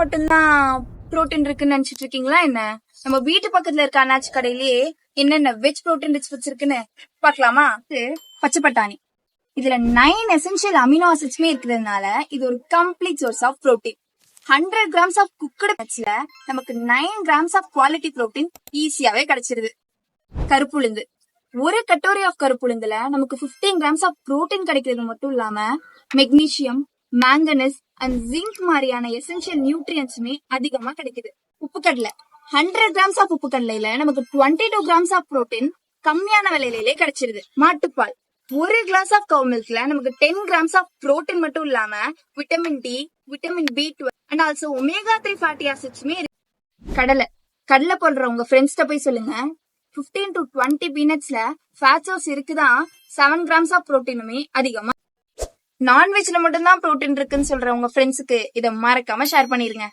மட்டும்தான் புரோட்டீன் இருக்குன்னு நினைச்சிட்டு இருக்கீங்களா என்ன? நம்ம வீட்டு பக்கத்துல இருக்க அண்ணாச்சி கடையிலேயே என்னென்ன வெஜ் புரோட்டீன் ரிச் ஃபுட்ஸ் இருக்குன்னு பாக்கலாமா? பச்சை பட்டாணி. இதுல 9 எசென்ஷியல் அமினோ ஆசிட்ஸ்மே இருக்கிறதுனால இது ஒரு complete source of protein. 100 grams of குக்கடு பச்சில நமக்கு 9 கிராம்ஸ் ஆஃப் குவாலிட்டி புரோட்டீன் ஈஸியாவே கிடைச்சிருது. கருப்புளுந்து. ஒரு கட்டோரி ஆஃப் கருப்புளுந்துல நமக்கு 15 கிராம்ஸ் ஆஃப் புரோட்டீன் கிடைக்கிறது மட்டும் இல்லாம மெக்னீசியம், மேங்கனஸ் அண்ட் ஜிங்க் மாதிரியான எசென்ஷியல் நியூட்ரியன்ஸுமே அதிகமா கிடைக்குது. உப்பு கடலை. 100 கிராம்ஸ் ஆஃப் உப்பு கடலையில நமக்கு 22 கிராம்ஸ் ஆஃப் புரோட்டீன் கம்மியான விலையிலே கிடைச்சிருது. மாட்டுப்பால். ஒரு கிளாஸ் ஆஃப் கவ் மில்க்ல நமக்கு 10 கிராம்ஸ் ஆஃப் புரோட்டீன் மட்டும் இல்லாம vitamin D, vitamin B12 and also omega 3 fatty ஆசிட்ஸுமே இருக்கு. கடலை. கடலை போடுற உங்க ஃப்ரெண்ட்ஸ்ட போய் சொல்லுங்க 15 to 20 பீனட்ஸ்ல ஃபேட் சோர்ஸ் இருக்குதான் 7 கிராம்ஸ் ஆஃப் புரோட்டீனுமே அதிகமா. நான்வெஜ்ல மட்டும்தான் புரோட்டீன் இருக்குன்னு சொல்ற உங்க ஃப்ரெண்ட்ஸுக்கு இதை மறக்காம ஷேர் பண்ணிருங்க.